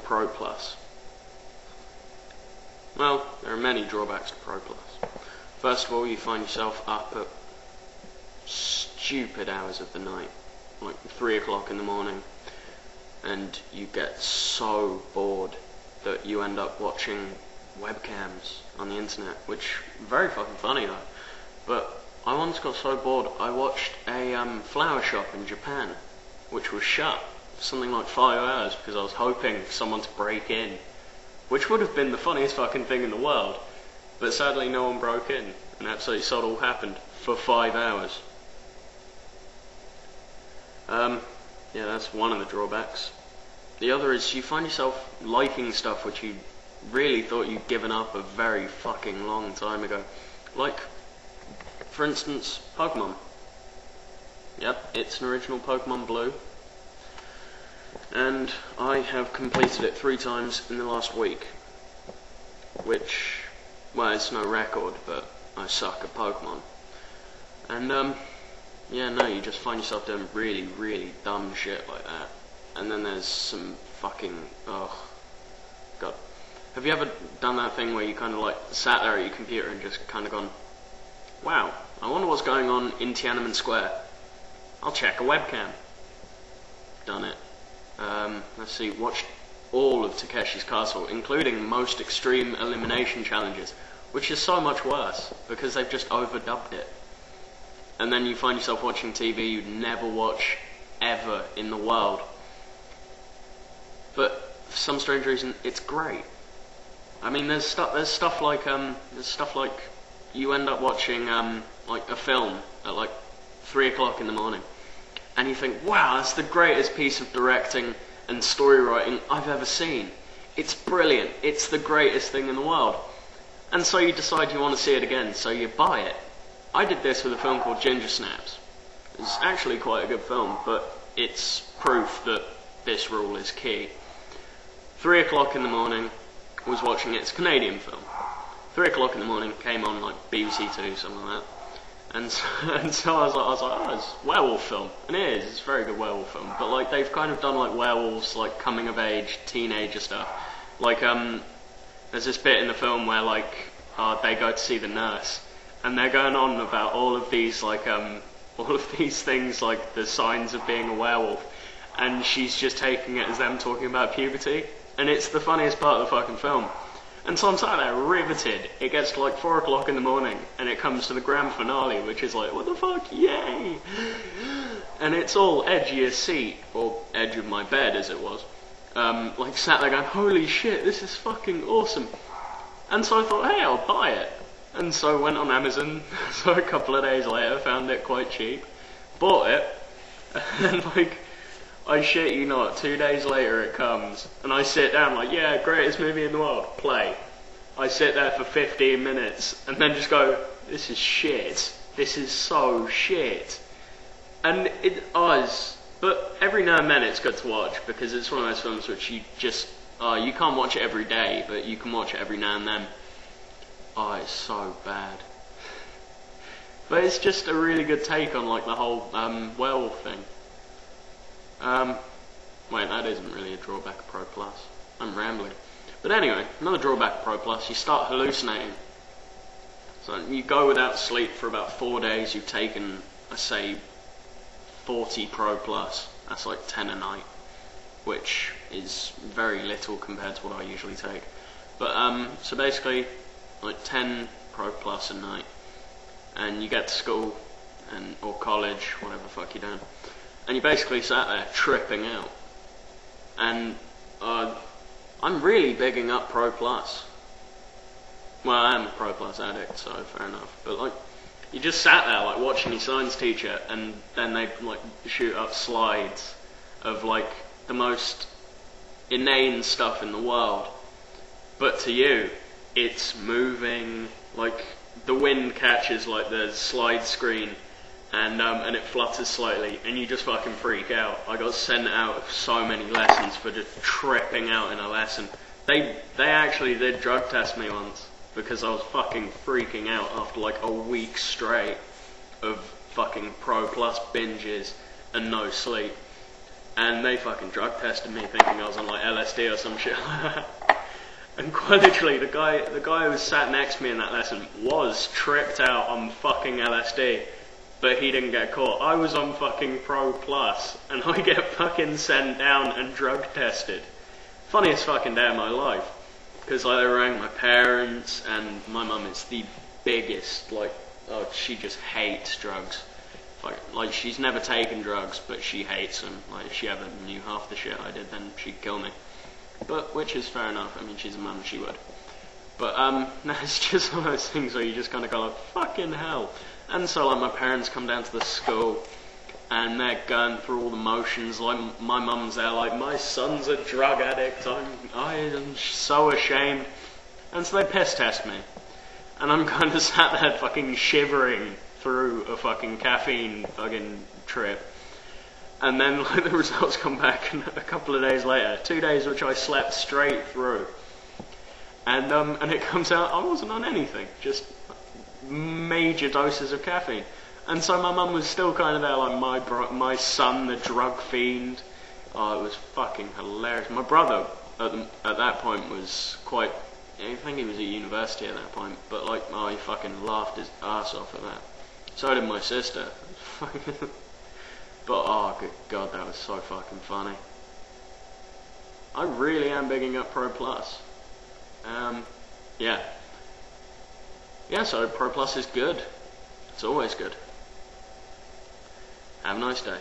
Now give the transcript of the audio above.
Pro Plus? Well, there are many drawbacks to Pro Plus. First of all, you find yourself up at stupid hours of the night, like 3 o'clock in the morning, and you get so bored that you end up watching webcams on the internet, which very fucking funny though. But I once got so bored I watched a flower shop in Japan, which was shut for something like 5 hours because I was hoping for someone to break in, which would have been the funniest fucking thing in the world. But sadly no one broke in, and absolutely sod all happened for 5 hours. Yeah, that's one of the drawbacks. The other is you find yourself liking stuff which you really thought you'd given up a very fucking long time ago. Like, for instance, Pokemon. Yep, it's an original Pokemon Blue. And I have completed it 3 times in the last week. Which, well, it's no record, but I suck at Pokemon. And, yeah, no, you just find yourself doing really, really dumb shit like that. And then there's some fucking, oh, God. Have you ever done that thing where you kind of like sat there at your computer and just kind of gone, wow, I wonder what's going on in Tiananmen Square. I'll check a webcam. Done it. Let's see, watched all of Takeshi's Castle, including most extreme elimination challenges, which is so much worse because they've just overdubbed it. And then you find yourself watching TV you'd never watch ever in the world. But for some strange reason, it's great. I mean, there's stuff like you end up watching like a film at like 3 o'clock in the morning, and you think, wow, that's the greatest piece of directing and story writing I've ever seen. It's brilliant. It's the greatest thing in the world. And so you decide you want to see it again, so you buy it. I did this with a film called Ginger Snaps. It's actually quite a good film, but it's proof that this rule is key. 3 o'clock in the morning, was watching it. It's a Canadian film. 3 o'clock in the morning, came on like BBC Two, something like that. And so I was like, oh, it's a werewolf film. And it is, it's a very good werewolf film. But like, they've kind of done like werewolves, like coming of age, teenager stuff. Like, there's this bit in the film where like, they go to see the nurse. And they're going on about all of these like, all of these things like the signs of being a werewolf. And she's just taking it as them talking about puberty. And it's the funniest part of the fucking film. And so I'm sat there riveted. It gets to like 4 o'clock in the morning, and it comes to the grand finale, which is like, what the fuck, yay! And it's all edge of your seat, or edge of my bed as it was. Like sat there going, holy shit, this is fucking awesome. And so I thought, hey, I'll buy it. And so I went on Amazon, so a couple of days later, found it quite cheap, bought it, and like, I shit you not, 2 days later it comes, and I sit down like, yeah, greatest movie in the world, play. I sit there for 15 minutes, and then just go, this is shit. This is so shit. And it is, but every now and then it's good to watch, because it's one of those films which you just, you can't watch it every day, but you can watch it every now and then. Oh, it's so bad. But it's just a really good take on like the whole werewolf thing. Wait, that isn't really a drawback of Pro Plus. I'm rambling. But anyway, another drawback of Pro Plus, you start hallucinating. So you go without sleep for about 4 days, you've taken, I say, 40 Pro Plus. That's like 10 a night, which is very little compared to what I usually take. But, so basically, like 10 Pro Plus a night. And you get to school, or college, whatever the fuck you're doing. And you basically sat there tripping out. And I'm really bigging up Pro Plus. Well, I am a Pro Plus addict, so fair enough. But like, you just sat there like watching your science teacher, and then they like shoot up slides of like the most inane stuff in the world. But to you, it's moving, like the wind catches like the slide screen. And it flutters slightly, and you just fucking freak out. I got sent out of so many lessons for just tripping out in a lesson. They actually did drug test me once, because I was fucking freaking out after like a week straight of fucking Pro Plus binges and no sleep. and they fucking drug tested me thinking I was on like LSD or some shit. And quite literally, the guy who was sat next to me in that lesson was tripped out on fucking LSD, but he didn't get caught. I was on fucking Pro Plus, and I get fucking sent down and drug tested. Funniest fucking day of my life. Because like, they rang my parents, and my mum is the biggest, like, oh, she just hates drugs. Like she's never taken drugs, but she hates them. Like, if she ever knew half the shit I did, then she'd kill me. But, which is fair enough, I mean, she's a mum, she would. But, no, it's just one of those things where you just kind of go like, fucking hell. And so, like, my parents come down to the school, and they're going through all the motions, like, my mum's there, like, my son's a drug addict, I am so ashamed. And so they piss test me. And I'm kind of sat there fucking shivering through a fucking caffeine fucking trip. And then like the results come back a couple of days later, 2 days which I slept straight through. And it comes out I wasn't on anything, just major doses of caffeine. And so my mum was still kind of there like, my son, the drug fiend. Oh, it was fucking hilarious. My brother at that point was quite, I think he was at university at that point, but like, oh, he fucking laughed his ass off at that. So did my sister. But oh, good God, that was so fucking funny. I really am bigging up Pro Plus. Yeah. Yeah, so Pro Plus is good. It's always good. Have a nice day.